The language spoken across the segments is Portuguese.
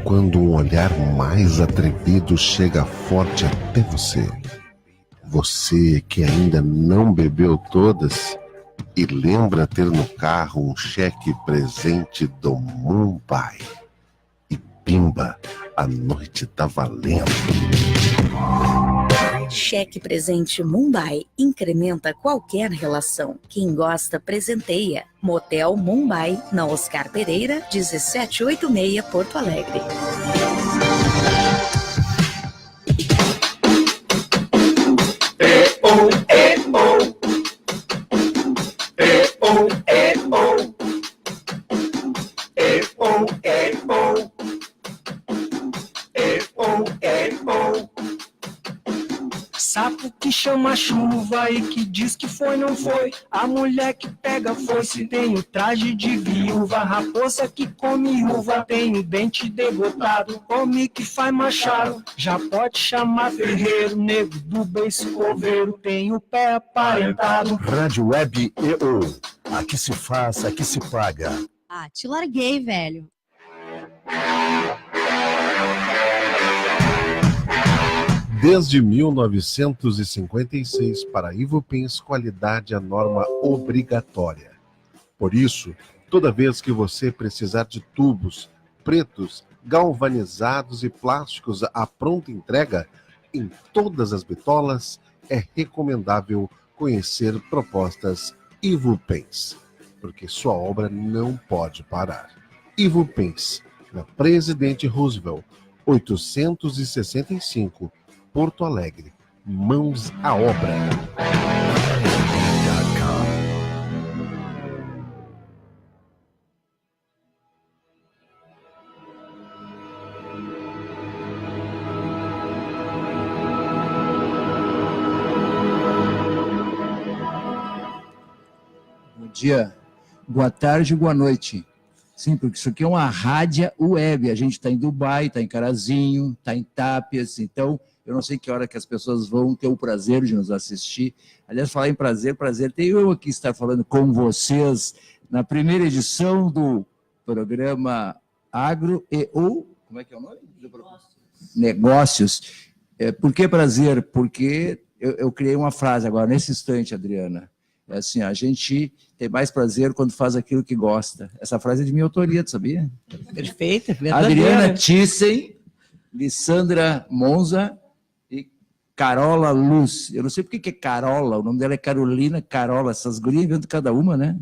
quando um olhar mais atrevido chega forte até você. Você que ainda não bebeu todas e lembra ter no carro um cheque presente do Mumbai. E pimba, a noite tá valendo. Cheque presente Mumbai incrementa qualquer relação. Quem gosta, presenteia. Motel Mumbai, na Oscar Pereira, 1786, Porto Alegre. Sapo que chama chuva e que diz que foi, não foi. A mulher que pega foice tem o traje de viúva. Raposa que come uva tem o dente degotado. Come que faz machado, já pode chamar ferreiro. Nego do beiço coveiro tem o pé aparentado. Rádio Web EO. Aqui se faz, aqui se paga. Ah, te larguei, velho. Desde 1956, para Ivupens, qualidade é a norma obrigatória. Por isso, toda vez que você precisar de tubos pretos, galvanizados e plásticos à pronta entrega, em todas as bitolas, é recomendável conhecer propostas Ivupens, porque sua obra não pode parar. Ivupens, na Presidente Roosevelt, 865, Porto Alegre. Mãos à obra. Bom dia, boa tarde, boa noite. Sim, porque isso aqui é uma rádio web. A gente está em Dubai, está em Carazinho, está em Tápias, então eu não sei que hora que as pessoas vão ter o prazer de nos assistir. Aliás, falar em prazer, tenho eu aqui estar falando com vocês na primeira edição do programa Agro EO, como é que é o nome? Negócios. Por que prazer? Porque eu criei uma frase agora, nesse instante, Adriana. É assim, a gente tem mais prazer quando faz aquilo que gosta. Essa frase é de minha autoria, tu sabia? Perfeita, Adriana Thyssen, Lissandra Monza e Carola Luz. Eu não sei por que é Carola, o nome dela é Carolina Carola, essas gurias inventam cada uma, né?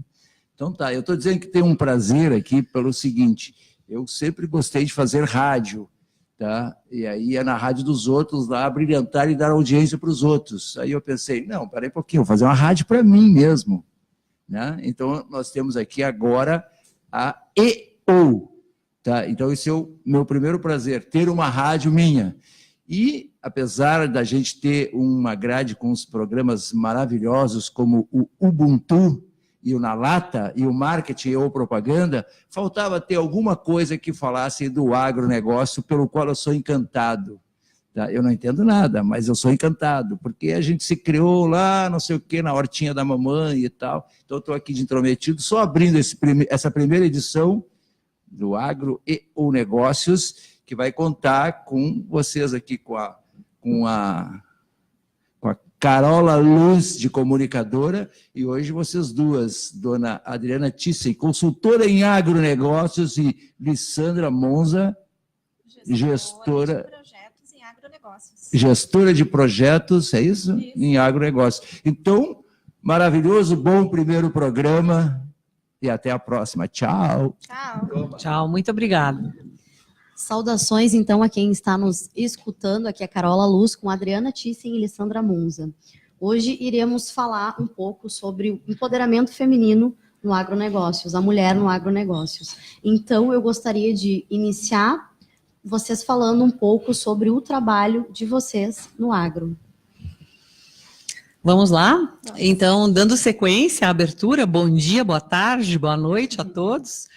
Então tá, eu estou dizendo que tem um prazer aqui pelo seguinte, eu sempre gostei de fazer rádio, tá? E aí ia na rádio dos outros lá, brilhantar e dar audiência para os outros. Aí eu pensei, não, peraí um pouquinho, vou fazer uma rádio para mim mesmo. Né? Então, nós temos aqui agora a EO. Tá? Então, esse é o meu primeiro prazer, ter uma rádio minha. E, apesar da gente ter uma grade com os programas maravilhosos como o Ubuntu e o Na Lata, e o marketing ou propaganda, faltava ter alguma coisa que falasse do agronegócio, pelo qual eu sou encantado. Tá? Eu não entendo nada, mas eu sou encantado, porque a gente se criou lá, não sei o quê, na hortinha da mamãe e tal. Então, eu estou aqui de intrometido, só abrindo essa primeira edição do Agro e ou Negócios, que vai contar com vocês aqui, com a Carola Luz, de comunicadora, e hoje vocês duas, dona Adriana Thyssen, consultora em agronegócios, e Lissandra Monza, gestora de projetos em agronegócios. Gestora de projetos, é isso? Isso. Em agronegócios. Então, maravilhoso, bom primeiro programa, e até a próxima. Tchau. Tchau. Tchau, muito obrigada. Saudações, então, a quem está nos escutando. Aqui é Carola Luz, com Adriana Thyssen e Lissandra Monza. Hoje iremos falar um pouco sobre o empoderamento feminino no agronegócios, a mulher no agronegócios. Então, eu gostaria de iniciar vocês falando um pouco sobre o trabalho de vocês no agro. Vamos lá? Então, dando sequência à abertura, bom dia, boa tarde, boa noite a todos.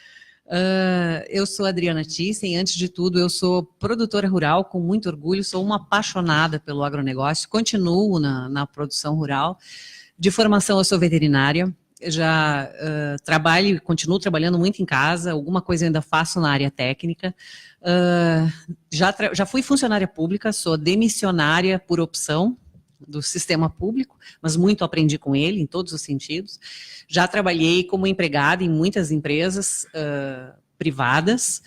Eu sou Adriana Thyssen, antes de tudo eu sou produtora rural com muito orgulho, sou uma apaixonada pelo agronegócio, continuo na produção rural. De formação eu sou veterinária, trabalho e continuo trabalhando muito em casa, alguma coisa eu ainda faço na área técnica. Já fui funcionária pública, sou demissionária por opção do sistema público, mas muito aprendi com ele, em todos os sentidos. Já trabalhei como empregada em muitas empresas privadas.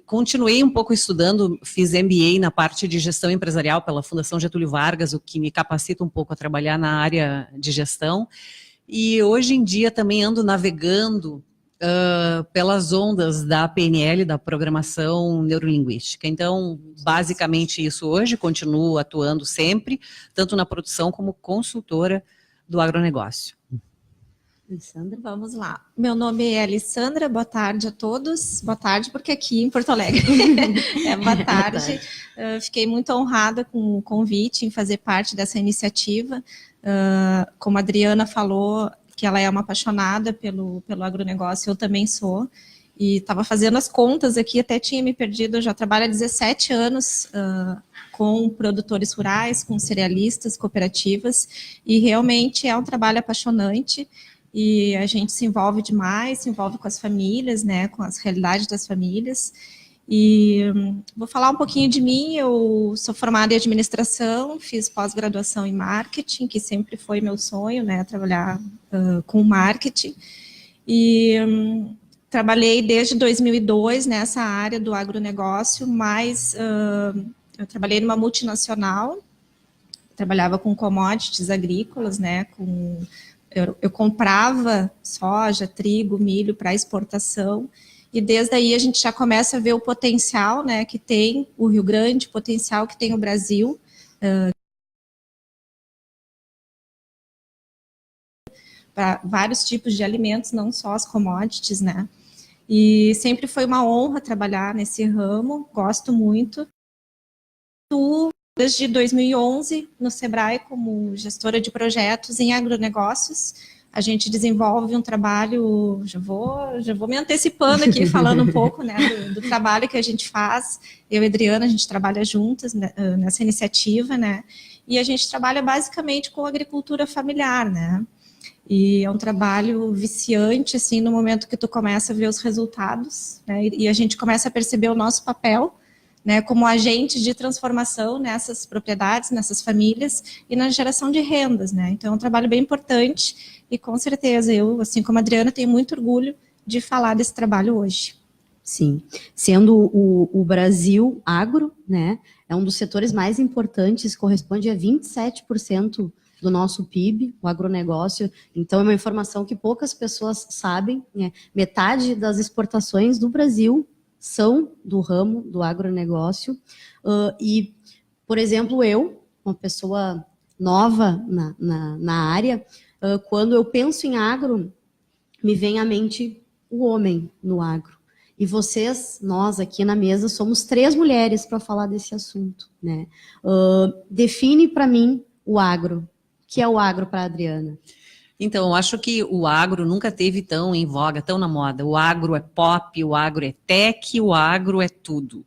Continuei um pouco estudando, fiz MBA na parte de gestão empresarial pela Fundação Getúlio Vargas, o que me capacita um pouco a trabalhar na área de gestão. E hoje em dia também ando navegando pelas ondas da PNL, da programação neurolinguística. Então, basicamente isso hoje, continuo atuando sempre, tanto na produção como consultora do agronegócio. Alessandra? Vamos lá. Meu nome é Alessandra, boa tarde a todos. Boa tarde, porque aqui em Porto Alegre é boa tarde. Fiquei muito honrada com o convite em fazer parte dessa iniciativa. Como a Adriana falou, que ela é uma apaixonada pelo agronegócio, eu também sou. E estava fazendo as contas aqui, até tinha me perdido, eu já trabalho há 17 anos com produtores rurais, com cerealistas, cooperativas, e realmente é um trabalho apaixonante. E a gente se envolve demais, se envolve com as famílias, né, com as realidades das famílias. E vou falar um pouquinho de mim. Eu sou formada em administração, fiz pós-graduação em marketing, que sempre foi meu sonho, né, trabalhar com marketing. E trabalhei desde 2002 nessa área do agronegócio, mas eu trabalhei numa multinacional, trabalhava com commodities agrícolas, né, eu comprava soja, trigo, milho para exportação, e desde aí a gente já começa a ver o potencial, né, que tem o Rio Grande, o potencial que tem o Brasil. Para vários tipos de alimentos, não só as commodities, né? E sempre foi uma honra trabalhar nesse ramo, gosto muito. Desde 2011, no Sebrae, como gestora de projetos em agronegócios, a gente desenvolve um trabalho, já vou me antecipando aqui, falando um pouco, né, do trabalho que a gente faz. Eu e a Adriana, a gente trabalha juntas nessa iniciativa, né, e a gente trabalha basicamente com agricultura familiar, né, e é um trabalho viciante, assim, no momento que tu começa a ver os resultados, né, e a gente começa a perceber o nosso papel, né, como agente de transformação nessas propriedades, nessas famílias e na geração de rendas, né? Então é um trabalho bem importante e com certeza eu, assim como a Adriana, tenho muito orgulho de falar desse trabalho hoje. Sim, sendo o Brasil agro, né, é um dos setores mais importantes, corresponde a 27% do nosso PIB, o agronegócio. Então é uma informação que poucas pessoas sabem, né? Metade das exportações do Brasil são do ramo do agronegócio, e, por exemplo, eu, uma pessoa nova na área, quando eu penso em agro, me vem à mente o homem no agro. E vocês, nós aqui na mesa, somos 3 mulheres para falar desse assunto, né? Define para mim o agro. O que é o agro para a Adriana? Então, eu acho que o agro nunca teve tão em voga, tão na moda. O agro é pop, o agro é tech, o agro é tudo.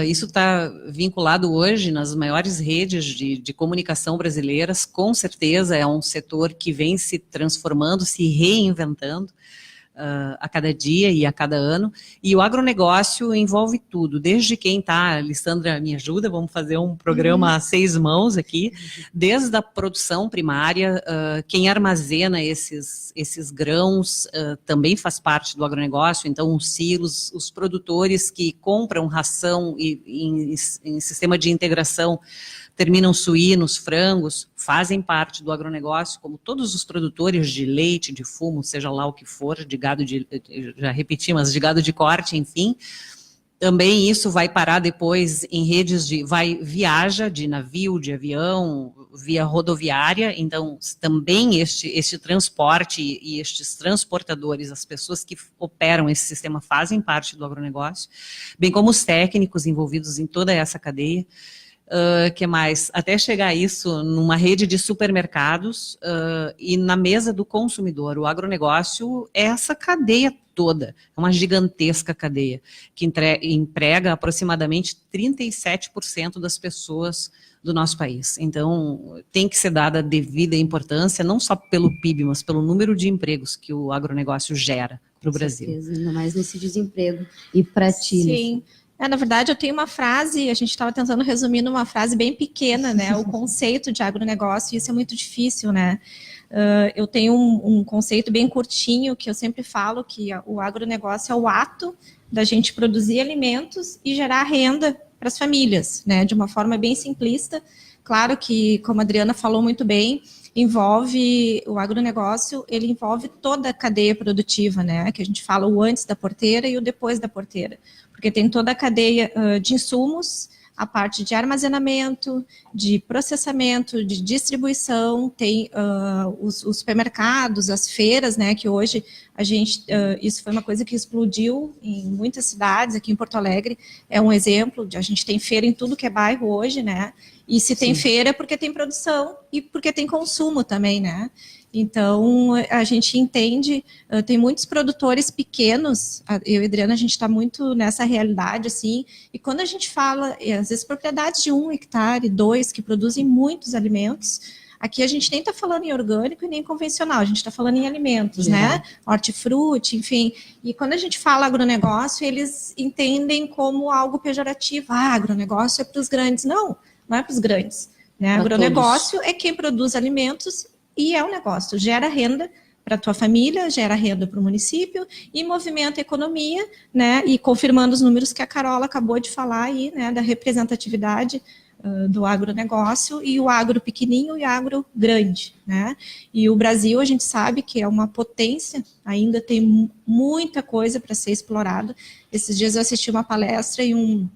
Isso está vinculado hoje nas maiores redes de comunicação brasileiras, com certeza é um setor que vem se transformando, se reinventando a cada dia e a cada ano, e o agronegócio envolve tudo, desde quem está, Alessandra me ajuda, vamos fazer um programa a 6 mãos aqui, desde a produção primária, quem armazena esses grãos também faz parte do agronegócio, então os silos, os produtores que compram ração em sistema de integração, terminam suínos, frangos, fazem parte do agronegócio, como todos os produtores de leite, de fumo, seja lá o que for, de gado já repeti, mas de gado de corte, enfim. Também isso vai parar depois em redes viaja de navio, de avião, via rodoviária, então também este transporte e estes transportadores, as pessoas que operam esse sistema fazem parte do agronegócio, bem como os técnicos envolvidos em toda essa cadeia. Que mais? Até chegar isso numa rede de supermercados e na mesa do consumidor. O agronegócio é essa cadeia toda, é uma gigantesca cadeia, que emprega aproximadamente 37% das pessoas do nosso país. Então, tem que ser dada devida importância, não só pelo PIB, mas pelo número de empregos que o agronegócio gera para o Brasil. Certeza, ainda mais nesse desemprego. E para ti? Sim. Na verdade, eu tenho uma frase, a gente estava tentando resumir numa frase bem pequena, né? O conceito de agronegócio, e isso é muito difícil, né? Eu tenho um conceito bem curtinho, que eu sempre falo, que o agronegócio é o ato da gente produzir alimentos e gerar renda para as famílias, né? De uma forma bem simplista. Claro que, como a Adriana falou muito bem, o agronegócio, ele envolve toda a cadeia produtiva, né? Que a gente fala o antes da porteira e o depois da porteira. Porque tem toda a cadeia de insumos, a parte de armazenamento, de processamento, de distribuição, tem os supermercados, as feiras, né, que hoje isso foi uma coisa que explodiu em muitas cidades, aqui em Porto Alegre é um exemplo, a gente tem feira em tudo que é bairro hoje, né, e se tem feira é porque tem produção e porque tem consumo também, né. Então, a gente entende, tem muitos produtores pequenos, eu e a Adriana, a gente está muito nessa realidade, assim, e quando a gente fala, às vezes, propriedades de 1 hectare, 2, que produzem muitos alimentos, aqui a gente nem está falando em orgânico e nem convencional, a gente está falando em alimentos, né? Hortifruti, enfim. E quando a gente fala agronegócio, eles entendem como algo pejorativo. Agronegócio é para os grandes. Não é para os grandes. Né? Agronegócio é quem produz alimentos e é um negócio, gera renda para a tua família, gera renda para o município e movimenta a economia, né? E confirmando os números que a Carola acabou de falar aí, né? Da representatividade do agronegócio e o agro pequenininho e o agro grande, né? E o Brasil, a gente sabe que é uma potência, ainda tem muita coisa para ser explorada. Esses dias eu assisti uma palestra e um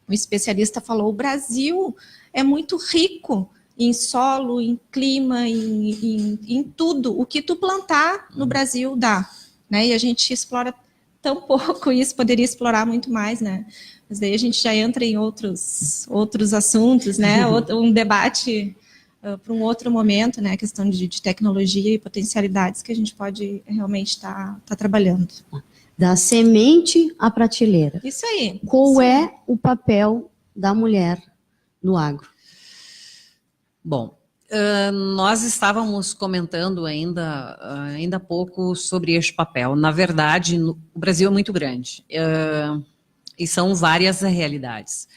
especialista falou: o Brasil é muito rico em solo, em clima, em tudo. O que tu plantar no Brasil dá, né? E a gente explora tão pouco isso, poderia explorar muito mais, né? Mas daí a gente já entra em outros assuntos, né? Um debate para um outro momento, né? A questão de tecnologia e potencialidades que a gente pode realmente estar trabalhando. Da semente à prateleira. Isso aí. Qual é o papel da mulher no agro? Bom, nós estávamos comentando ainda há pouco sobre este papel. Na verdade, o Brasil é muito grande e são várias realidades.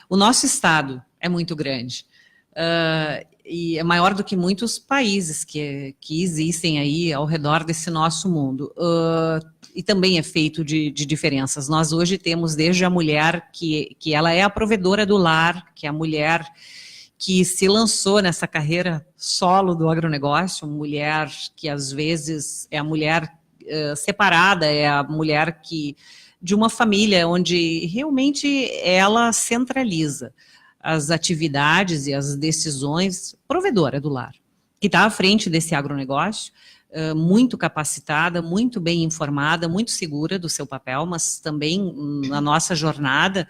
O nosso estado é muito grande e é maior do que muitos países que existem aí ao redor desse nosso mundo. E também é feito de diferenças. Nós hoje temos desde a mulher que ela é a provedora do lar, que é a mulher que se lançou nessa carreira solo do agronegócio, mulher que às vezes é a mulher separada, é a mulher de uma família onde realmente ela centraliza as atividades e as decisões, provedora do lar, que está à frente desse agronegócio, muito capacitada, muito bem informada, muito segura do seu papel, mas também na nossa jornada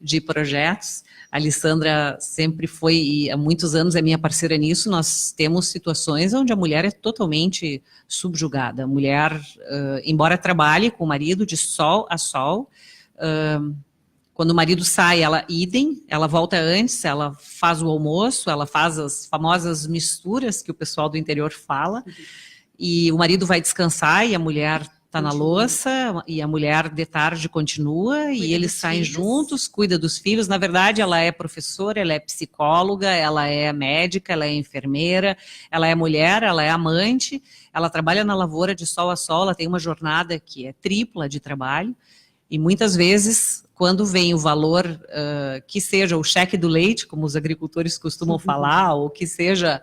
de projetos. A Alessandra sempre foi, e há muitos anos é minha parceira nisso, nós temos situações onde a mulher é totalmente subjugada. A mulher, embora trabalhe com o marido de sol a sol, quando o marido sai, ela idem, ela volta antes, ela faz o almoço, ela faz as famosas misturas que o pessoal do interior fala, e o marido vai descansar e a mulher está na louça, e a mulher de tarde continua, e eles saem juntos, cuida dos filhos. Na verdade, ela é professora, ela é psicóloga, ela é médica, ela é enfermeira, ela é mulher, ela é amante, ela trabalha na lavoura de sol a sol, ela tem uma jornada que é tripla de trabalho, e muitas vezes, quando vem o valor, que seja o cheque do leite, como os agricultores costumam falar, ou que seja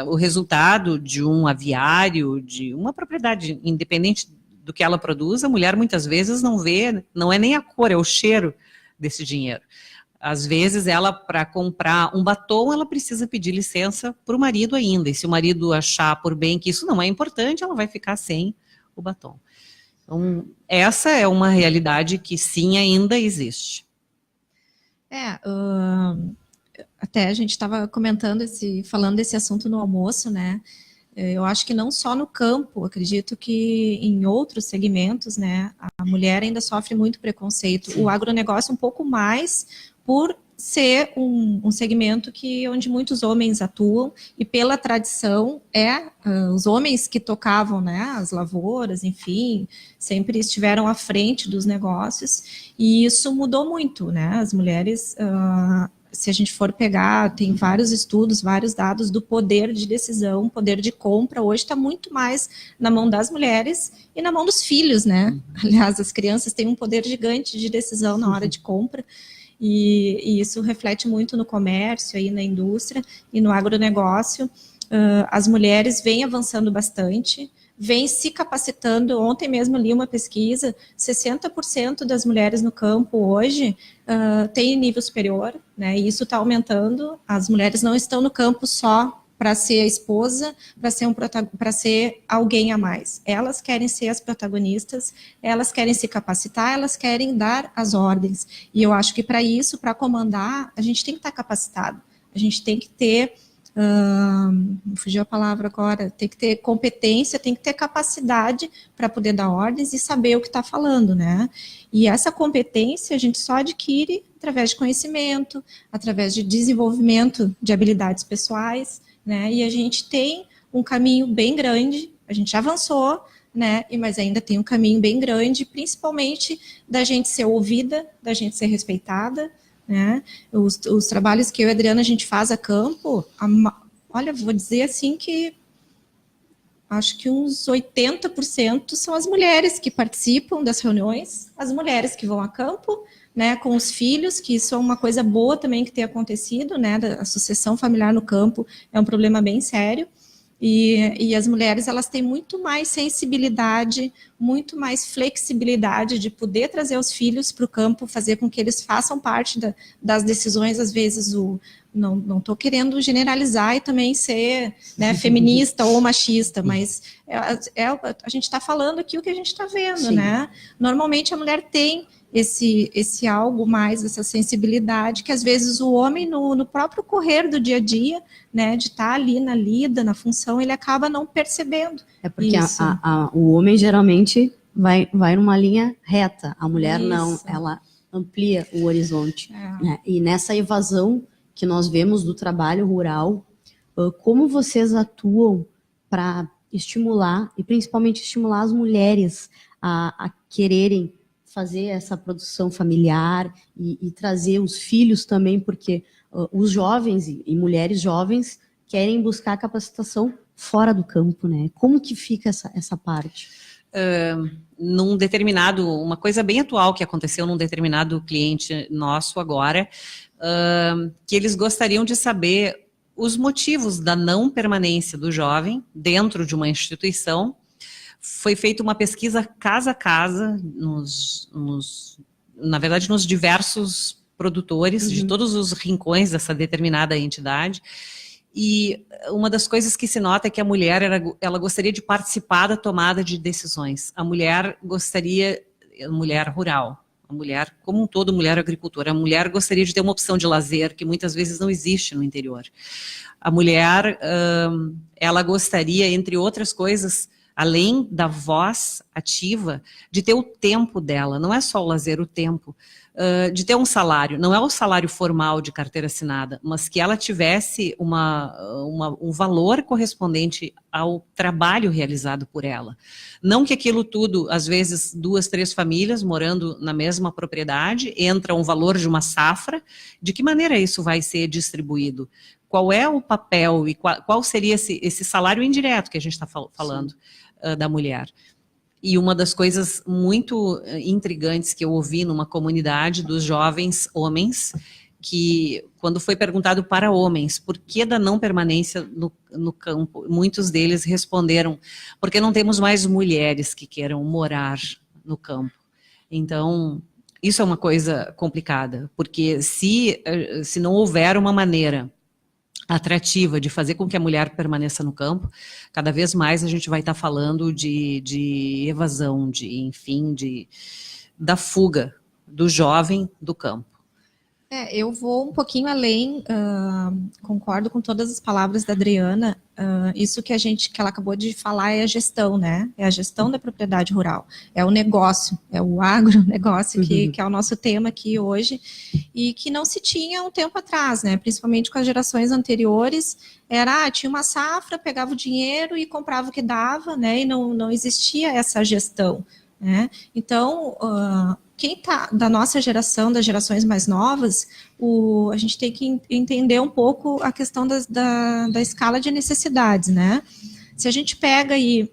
o resultado de um aviário, de uma propriedade, independente do que ela produz, a mulher muitas vezes não vê, não é nem a cor, é o cheiro desse dinheiro. Às vezes ela, para comprar um batom, ela precisa pedir licença para o marido ainda, e se o marido achar por bem que isso não é importante, ela vai ficar sem o batom. Então, essa é uma realidade que sim, ainda existe. Até a gente estava comentando, falando desse assunto no almoço, né? Eu acho que não só no campo, acredito que em outros segmentos, né, a mulher ainda sofre muito preconceito. Sim. O agronegócio um pouco mais por ser um segmento onde muitos homens atuam e pela tradição os homens que tocavam, né, as lavouras, enfim, sempre estiveram à frente dos negócios e isso mudou muito, né, as mulheres... se a gente for pegar, tem vários estudos, vários dados do poder de decisão, poder de compra, hoje está muito mais na mão das mulheres e na mão dos filhos, né? Aliás, as crianças têm um poder gigante de decisão na hora de compra, e isso reflete muito no comércio, aí na indústria e no agronegócio. As mulheres vêm avançando bastante, vem se capacitando. Ontem mesmo li uma pesquisa, 60% das mulheres no campo hoje têm nível superior, né? E isso está aumentando. As mulheres não estão no campo só para ser a esposa, para ser alguém a mais. Elas querem ser as protagonistas, elas querem se capacitar, elas querem dar as ordens. E eu acho que para isso, para comandar, a gente tem que estar capacitado. A gente tem que ter... fugiu a palavra agora, tem que ter competência, tem que ter capacidade para poder dar ordens e saber o que está falando, né? E essa competência a gente só adquire através de conhecimento, através de desenvolvimento de habilidades pessoais, né? E a gente tem um caminho bem grande, a gente avançou, né? Mas ainda tem um caminho bem grande, principalmente da gente ser ouvida, da gente ser respeitada, né? Os trabalhos que eu e a Adriana a gente faz a campo, olha, vou dizer assim que acho que uns 80% são as mulheres que participam das reuniões, as mulheres que vão a campo, né, com os filhos, que isso é uma coisa boa também que tem acontecido, né? A sucessão familiar no campo é um problema bem sério. E as mulheres, elas têm muito mais sensibilidade, muito mais flexibilidade de poder trazer os filhos para o campo, fazer com que eles façam parte das decisões. Às vezes, não estou querendo generalizar e também ser, né, feminista ou machista, mas a gente está falando aqui o que a gente está vendo, sim, né? Normalmente a mulher tem esse algo mais, essa sensibilidade, que às vezes o homem, no próprio correr do dia a dia, né, de estar ali na lida, na função, ele acaba não percebendo. É porque o homem geralmente vai numa linha reta, a mulher não, ela amplia o horizonte. Né? E nessa evasão que nós vemos do trabalho rural, como vocês atuam para estimular, e principalmente estimular as mulheres a quererem fazer essa produção familiar e trazer os filhos também, porque os jovens e mulheres jovens querem buscar capacitação fora do campo, né? Como que fica essa parte? Uma coisa bem atual que aconteceu num determinado cliente nosso agora, que eles gostariam de saber os motivos da não permanência do jovem dentro de uma instituição. Foi feita uma pesquisa casa a casa, na verdade, nos diversos produtores de todos os rincões dessa determinada entidade. E uma das coisas que se nota é que a mulher, ela gostaria de participar da tomada de decisões. A mulher rural, a mulher, como um todo, mulher agricultora, a mulher gostaria de ter uma opção de lazer que muitas vezes não existe no interior. A mulher, ela gostaria, entre outras coisas, além da voz ativa, de ter o tempo dela, não é só o lazer, o tempo, de ter um salário, não é o salário formal de carteira assinada, mas que ela tivesse um valor correspondente ao trabalho realizado por ela. Não que aquilo tudo, às vezes, 2, 3 famílias morando na mesma propriedade, entra um valor de uma safra, de que maneira isso vai ser distribuído? Qual é o papel e qual seria esse salário indireto que a gente está falando da mulher? E uma das coisas muito intrigantes que eu ouvi numa comunidade dos jovens homens, que quando foi perguntado para homens por que da não permanência no campo, muitos deles responderam, porque não temos mais mulheres que queiram morar no campo. Então, isso é uma coisa complicada, porque se não houver uma maneira atrativa de fazer com que a mulher permaneça no campo, cada vez mais a gente vai estar falando de evasão, enfim, da fuga do jovem do campo. Eu vou um pouquinho além, concordo com todas as palavras da Adriana. Isso que ela acabou de falar é a gestão, né? É a gestão da propriedade rural, é o negócio, é o agronegócio, que é o nosso tema aqui hoje, e que não se tinha um tempo atrás, né? Principalmente com as gerações anteriores, tinha uma safra, pegava o dinheiro e comprava o que dava, né? E não existia essa gestão, né? Então, quem está da nossa geração, das gerações mais novas, a gente tem que entender um pouco a questão da escala de necessidades, né? Se a gente pega aí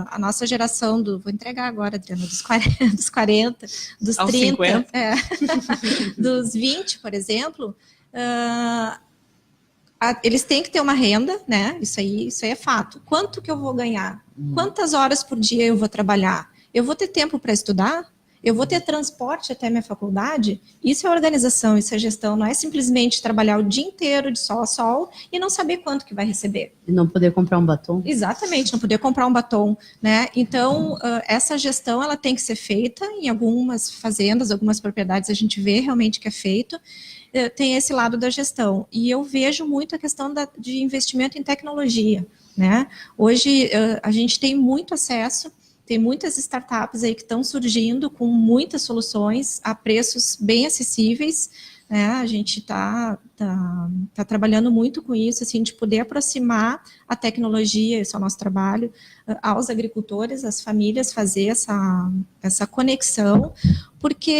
a nossa geração vou entregar agora, Adriana, dos 40, dos aos 30, 50. dos 20, por exemplo, eles têm que ter uma renda, né? Isso aí é fato. Quanto que eu vou ganhar? Quantas horas por dia eu vou trabalhar? Eu vou ter tempo para estudar? Eu vou ter transporte até minha faculdade? Isso é organização, isso é gestão. Não é simplesmente trabalhar o dia inteiro de sol a sol e não saber quanto que vai receber. E não poder comprar um batom. Exatamente, não poder comprar um batom, né? Então, essa gestão, ela tem que ser feita em algumas fazendas, algumas propriedades a gente vê realmente que é feito. Tem esse lado da gestão. E eu vejo muito a questão de investimento em tecnologia, né? Hoje, a gente tem muito acesso. Tem muitas startups aí que estão surgindo com muitas soluções a preços bem acessíveis, né? A gente tá trabalhando muito com isso, assim, de poder aproximar a tecnologia, esse é o nosso trabalho, aos agricultores, às famílias, fazer essa conexão, porque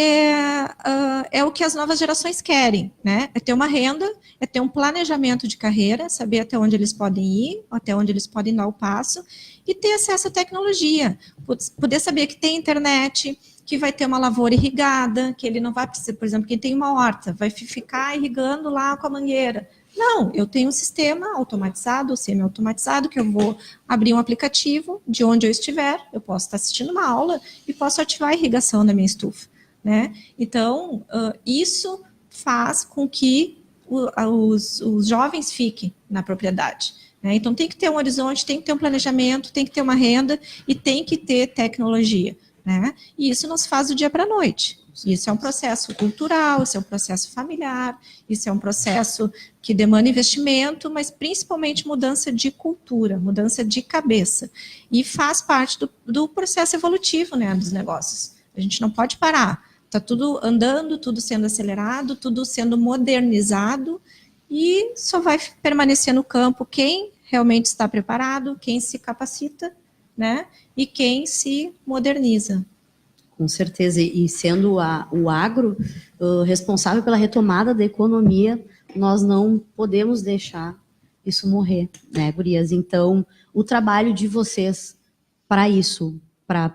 é o que as novas gerações querem, né? É ter uma renda, é ter um planejamento de carreira, saber até onde eles podem ir, até onde eles podem dar o passo, e ter acesso à tecnologia, poder saber que tem internet, que vai ter uma lavoura irrigada, que ele não vai precisar, por exemplo, quem tem uma horta, vai ficar irrigando lá com a mangueira. Não, eu tenho um sistema automatizado, ou semi-automatizado, que eu vou abrir um aplicativo de onde eu estiver, eu posso estar assistindo uma aula e posso ativar a irrigação da minha estufa, né? Então, isso faz com que os jovens fiquem na propriedade. Então, tem que ter um horizonte, tem que ter um planejamento, tem que ter uma renda e tem que ter tecnologia, né? E isso não se faz do dia para a noite. Isso é um processo cultural, isso é um processo familiar, isso é um processo que demanda investimento, mas principalmente mudança de cultura, mudança de cabeça. E faz parte do processo evolutivo, né, dos negócios. A gente não pode parar. Está tudo andando, tudo sendo acelerado, tudo sendo modernizado, e só vai permanecer no campo quem realmente está preparado, quem se capacita, né? E quem se moderniza. Com certeza, e sendo o agro responsável pela retomada da economia, nós não podemos deixar isso morrer, né, gurias? Então, o trabalho de vocês para isso, para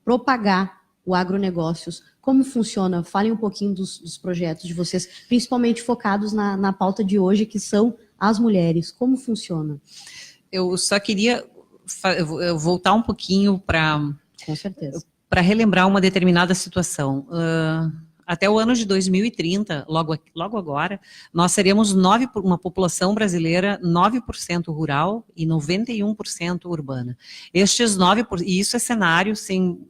propagar o agronegócios, como funciona? Falem um pouquinho dos projetos de vocês, principalmente focados na pauta de hoje, que são as mulheres. Como funciona? Eu só queria voltar um pouquinho para... Com certeza. Para relembrar uma determinada situação. Até o ano de 2030, logo agora, nós seremos uma população brasileira 9% rural e 91% urbana. Estes 9%, e isso é cenário sem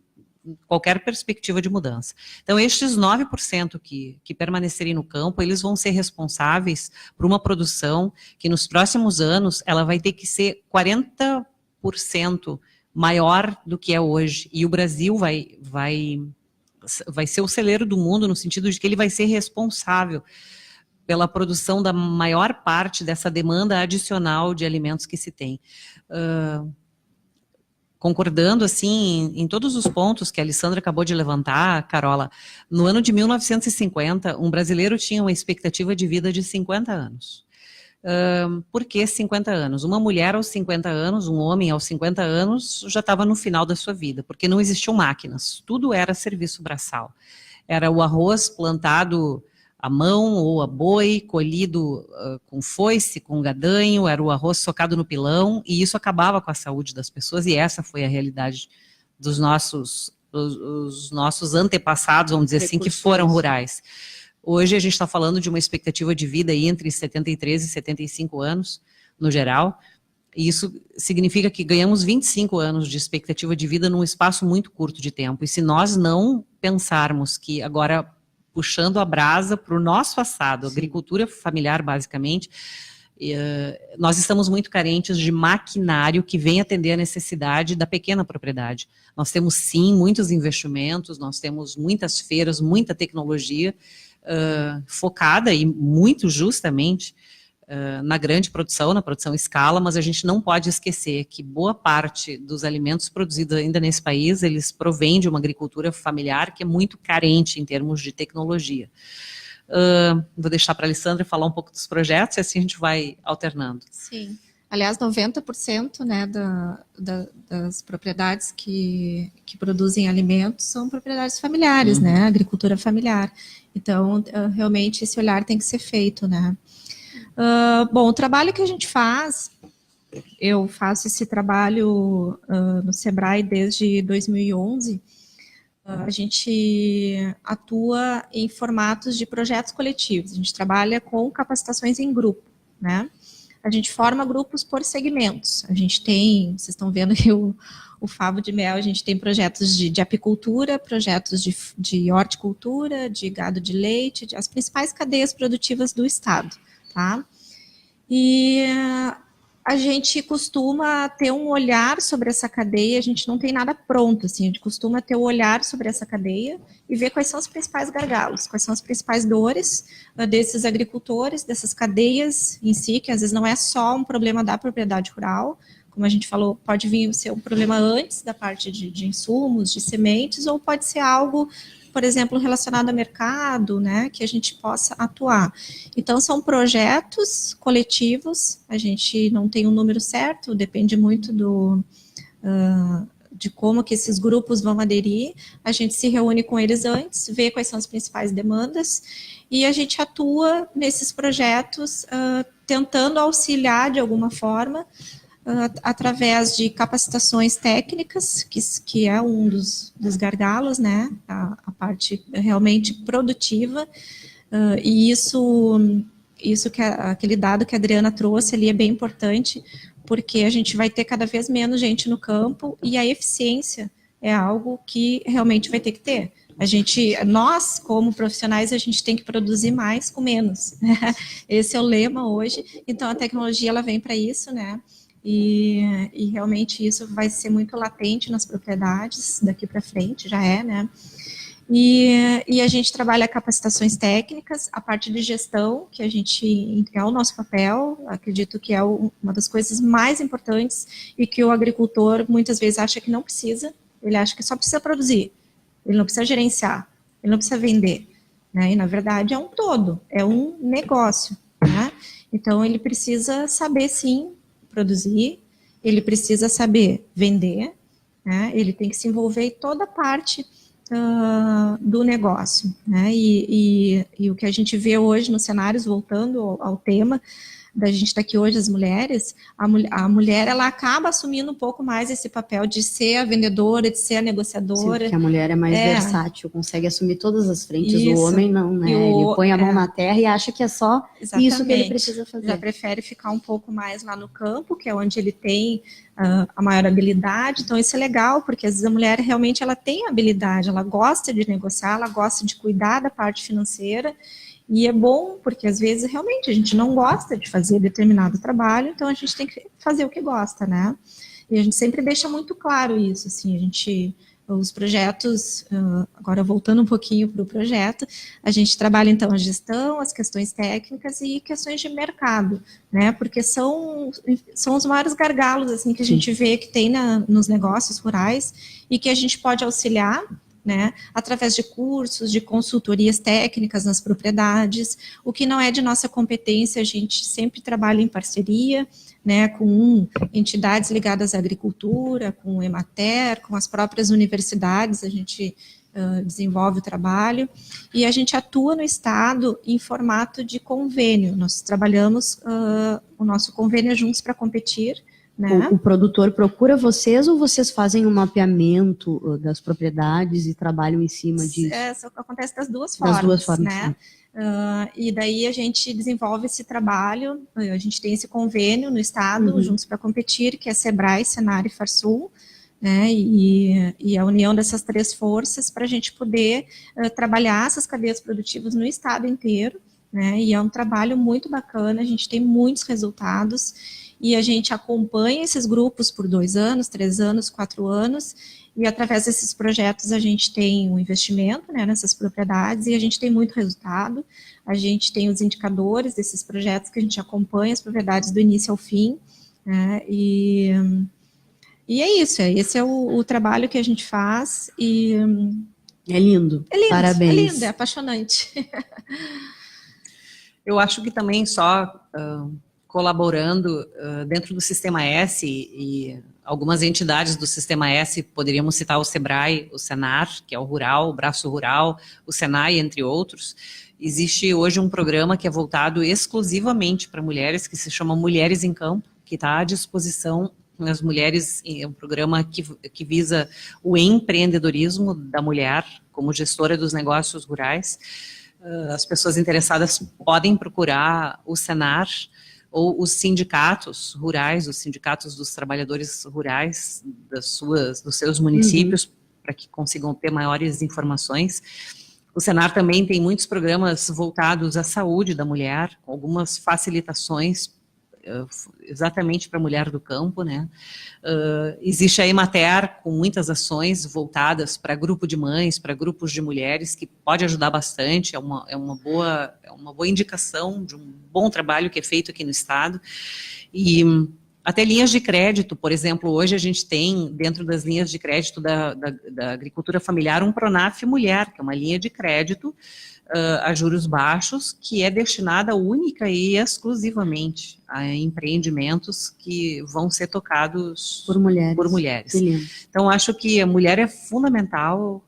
qualquer perspectiva de mudança. Então, estes 9% que permanecerem no campo, eles vão ser responsáveis por uma produção que nos próximos anos, ela vai ter que ser 40% maior do que é hoje, e o Brasil vai ser o celeiro do mundo, no sentido de que ele vai ser responsável pela produção da maior parte dessa demanda adicional de alimentos que se tem. Concordando, assim, em todos os pontos que a Alessandra acabou de levantar, Carola, no ano de 1950, um brasileiro tinha uma expectativa de vida de 50 anos. Por que 50 anos? Uma mulher aos 50 anos, um homem aos 50 anos, já estava no final da sua vida, porque não existiam máquinas, tudo era serviço braçal. Era o arroz plantado à mão ou a boi, colhido com foice, com gadanho, era o arroz socado no pilão, e isso acabava com a saúde das pessoas, e essa foi a realidade dos nossos antepassados, vamos dizer assim, que foram rurais. Hoje a gente está falando de uma expectativa de vida aí entre 73 e 75 anos, no geral, e isso significa que ganhamos 25 anos de expectativa de vida num espaço muito curto de tempo. E se nós não pensarmos que agora, puxando a brasa para o nosso assado, agricultura familiar, basicamente. Nós estamos muito carentes de maquinário que venha atender a necessidade da pequena propriedade. Nós temos, sim, muitos investimentos, nós temos muitas feiras, muita tecnologia focada e muito justamente na grande produção, na produção em escala, mas a gente não pode esquecer que boa parte dos alimentos produzidos ainda nesse país, eles provêm de uma agricultura familiar que é muito carente em termos de tecnologia. Vou deixar para a Alessandra falar um pouco dos projetos e assim a gente vai alternando. Sim. Aliás, 90%, né, das propriedades que produzem alimentos são propriedades familiares, né, agricultura familiar. Então, realmente, esse olhar tem que ser feito, né. Bom, o trabalho que a gente faz, eu faço esse trabalho no Sebrae desde 2011, a gente atua em formatos de projetos coletivos, a gente trabalha com capacitações em grupo, né? A gente forma grupos por segmentos, a gente tem, vocês estão vendo aqui o Favo de Mel, a gente tem projetos de apicultura, projetos de horticultura, de gado de leite, as principais cadeias produtivas do estado, tá? E a gente costuma ter um olhar sobre essa cadeia, a gente não tem nada pronto, assim, a gente costuma ter o olhar sobre essa cadeia e ver quais são os principais gargalos, quais são as principais dores desses agricultores, dessas cadeias em si, que às vezes não é só um problema da propriedade rural, como a gente falou, pode vir ser um problema antes da parte de insumos, de sementes, ou pode ser algo, por exemplo, relacionado a mercado, né, que a gente possa atuar. Então, são projetos coletivos, a gente não tem um número certo, depende muito de como que esses grupos vão aderir, a gente se reúne com eles antes, vê quais são as principais demandas, e a gente atua nesses projetos tentando auxiliar de alguma forma, através de capacitações técnicas, que é um dos gargalos, né, a parte realmente produtiva, e isso que aquele dado que a Adriana trouxe ali é bem importante, porque a gente vai ter cada vez menos gente no campo, e a eficiência é algo que realmente vai ter que ter. Nós, como profissionais, a gente tem que produzir mais com menos, né? Esse é o lema hoje, então a tecnologia ela vem para isso, né? E realmente isso vai ser muito latente nas propriedades daqui para frente, já é, né? E a gente trabalha capacitações técnicas, a parte de gestão, que é o nosso papel, acredito que é uma das coisas mais importantes e que o agricultor muitas vezes acha que não precisa, ele acha que só precisa produzir, ele não precisa gerenciar, ele não precisa vender, né? E na verdade é um todo, é um negócio, né? Então ele precisa saber sim produzir, ele precisa saber vender, né? Ele tem que se envolver em toda a parte do negócio, né? E o que a gente vê hoje nos cenários, voltando ao tema da gente estar aqui hoje, as mulheres, a mulher ela acaba assumindo um pouco mais esse papel de ser a vendedora, de ser a negociadora. Sim, porque a mulher é mais versátil, consegue assumir todas as frentes, o homem não, né? Ele põe a mão na terra e acha que é só isso que ele precisa fazer. Já prefere ficar um pouco mais lá no campo, que é onde ele tem a maior habilidade, então isso é legal, porque às vezes a mulher realmente ela tem habilidade, ela gosta de negociar, ela gosta de cuidar da parte financeira, e é bom, porque às vezes realmente a gente não gosta de fazer determinado trabalho, então a gente tem que fazer o que gosta, né? E a gente sempre deixa muito claro isso, assim, os projetos, agora voltando um pouquinho para o projeto, a gente trabalha então a gestão, as questões técnicas e questões de mercado, né? Porque são os maiores gargalos, assim, que a gente vê que tem nos negócios rurais e que a gente pode auxiliar, né, através de cursos, de consultorias técnicas nas propriedades. O que não é de nossa competência, a gente sempre trabalha em parceria, né, com entidades ligadas à agricultura, com o Emater, com as próprias universidades, a gente desenvolve o trabalho, e a gente atua no Estado em formato de convênio. Nós trabalhamos o nosso convênio Juntos para Competir, né? O produtor procura vocês ou vocês fazem um mapeamento das propriedades e trabalham em cima disso? Acontece das duas formas, né? E daí a gente desenvolve esse trabalho, a gente tem esse convênio no Estado, Juntos para Competir, que é Sebrae, Senar e Farsul, né, e a união dessas 3 forças para a gente poder trabalhar essas cadeias produtivas no estado inteiro, né, e é um trabalho muito bacana, a gente tem muitos resultados, e a gente acompanha esses grupos por 2 anos, 3 anos, 4 anos, e através desses projetos a gente tem um investimento, né, nessas propriedades, e a gente tem muito resultado, a gente tem os indicadores desses projetos que a gente acompanha as propriedades do início ao fim, né, e é isso, esse é o trabalho que a gente faz, e É lindo, parabéns. É lindo, é apaixonante. Eu acho que também só colaborando dentro do Sistema S e algumas entidades do Sistema S, poderíamos citar o SEBRAE, o SENAR, que é o Rural, o Braço Rural, o SENAI, entre outros. Existe hoje um programa que é voltado exclusivamente para mulheres, que se chama Mulheres em Campo, que está à disposição das mulheres, é um programa que visa o empreendedorismo da mulher como gestora dos negócios rurais. As pessoas interessadas podem procurar o SENAR ou os sindicatos rurais, os sindicatos dos trabalhadores rurais dos seus municípios, para que consigam ter maiores informações. O SENAR também tem muitos programas voltados à saúde da mulher, com algumas facilitações exatamente para a mulher do campo, né? Existe a Emater com muitas ações voltadas para grupo de mães, para grupos de mulheres, que pode ajudar bastante, é uma boa indicação de um bom trabalho que é feito aqui no estado. E até linhas de crédito, por exemplo, hoje a gente tem dentro das linhas de crédito da agricultura familiar um Pronaf Mulher, que é uma linha de crédito a juros baixos, que é destinada única e exclusivamente a empreendimentos que vão ser tocados por mulheres. Então, acho que a mulher é fundamental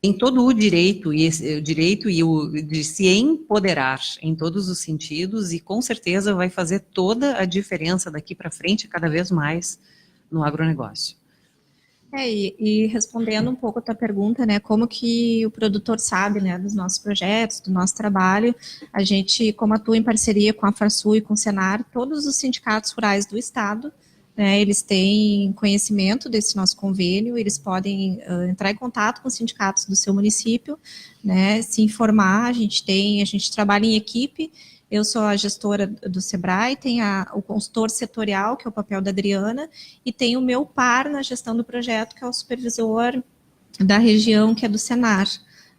em todo o direito de se empoderar em todos os sentidos, e com certeza vai fazer toda a diferença daqui para frente, cada vez mais, no agronegócio. E respondendo um pouco a tua pergunta, né, como que o produtor sabe, né, dos nossos projetos, do nosso trabalho, a gente, como atua em parceria com a Farsul e com o Senar, todos os sindicatos rurais do estado, né, eles têm conhecimento desse nosso convênio, eles podem entrar em contato com os sindicatos do seu município, né, se informar, a gente trabalha em equipe. Eu sou a gestora do SEBRAE, tem o consultor setorial, que é o papel da Adriana, e tem o meu par na gestão do projeto, que é o supervisor da região, que é do Senar.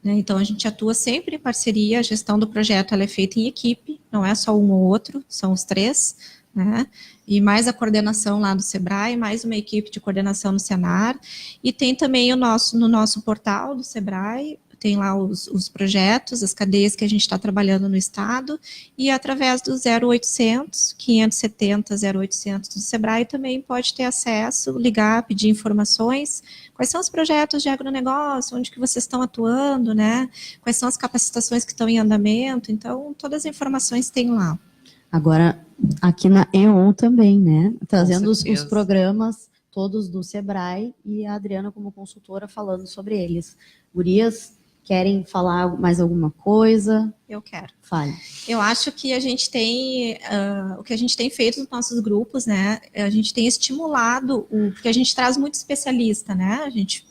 Né? Então, a gente atua sempre em parceria, a gestão do projeto ela é feita em equipe, não é só um ou outro, são os 3, né? E mais a coordenação lá do SEBRAE, mais uma equipe de coordenação no Senar, e tem também no nosso portal do SEBRAE, tem lá os projetos, as cadeias que a gente está trabalhando no estado, e através do 0800, 570 0800 do SEBRAE também pode ter acesso, ligar, pedir informações, quais são os projetos de agronegócio, onde que vocês estão atuando, né, quais são as capacitações que estão em andamento, então todas as informações tem lá. Agora, aqui na EON também, né, trazendo os programas todos do SEBRAE e a Adriana como consultora falando sobre eles. Gurias, querem falar mais alguma coisa? Eu quero. Fale. Eu acho que a gente tem, o que a gente tem feito nos nossos grupos, né, a gente tem estimulado, porque a gente traz muito especialista, né, a gente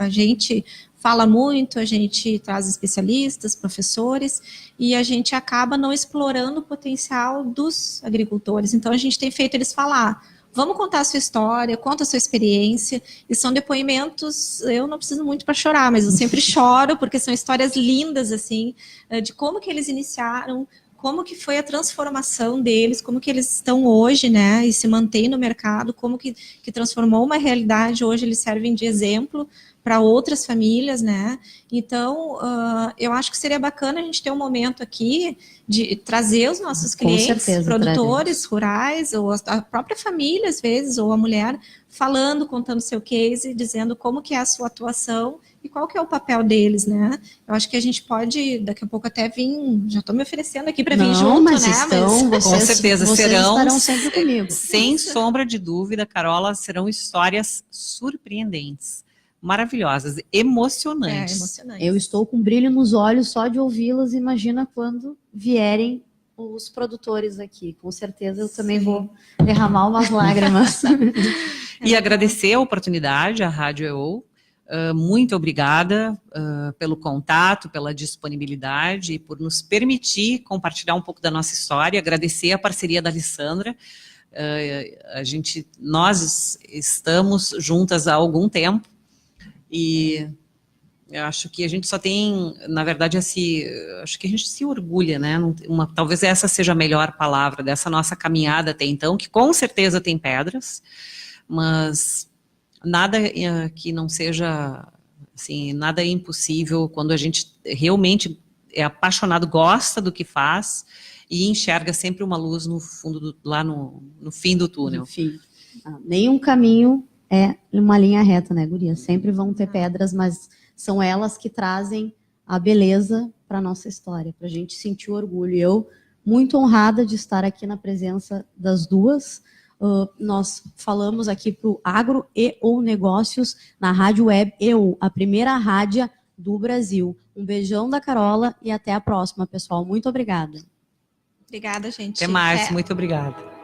fala muito, a gente traz especialistas, professores, e a gente acaba não explorando o potencial dos agricultores, então a gente tem feito eles falar. Vamos contar a sua história, conta a sua experiência, e são depoimentos, eu não preciso muito para chorar, mas eu sempre choro, porque são histórias lindas, assim, de como que eles iniciaram, como que foi a transformação deles, como que eles estão hoje, né, e se mantêm no mercado, como que transformou uma realidade, hoje eles servem de exemplo para outras famílias, né, então eu acho que seria bacana a gente ter um momento aqui de trazer os nossos clientes, produtores rurais, ou a própria família, às vezes, ou a mulher, falando, contando seu case, dizendo como que é a sua atuação e qual que é o papel deles, né? Eu acho que a gente pode, daqui a pouco, até vir, já estou me oferecendo aqui para vir junto, mas né? Com certeza, vocês serão estarão sempre comigo. Sem sombra de dúvida, Carola, serão histórias surpreendentes, maravilhosas, emocionantes. Emocionante. Eu estou com brilho nos olhos só de ouvi-las, imagina quando vierem os produtores aqui. Com certeza eu também vou derramar umas lágrimas. E agradecer a oportunidade à Rádio EO. Muito obrigada pelo contato, pela disponibilidade e por nos permitir compartilhar um pouco da nossa história. Agradecer a parceria da Alessandra. Nós estamos juntas há algum tempo e eu acho que a gente só tem, na verdade, acho que a gente se orgulha, né? Talvez essa seja a melhor palavra dessa nossa caminhada até então, que com certeza tem pedras, mas nada que não seja, assim, nada é impossível quando a gente realmente é apaixonado, gosta do que faz e enxerga sempre uma luz no fundo, lá no fim do túnel. Enfim, nenhum caminho é uma linha reta, né, guria? Sempre vão ter pedras, mas são elas que trazem a beleza para a nossa história, para a gente sentir o orgulho. Eu, muito honrada de estar aqui na presença das duas. Nós falamos aqui para o Agro e ou Negócios na Rádio Web EU, a primeira rádio do Brasil. Um beijão da Carola e até a próxima, pessoal. Muito obrigada. Obrigada, gente. Até mais, muito obrigada.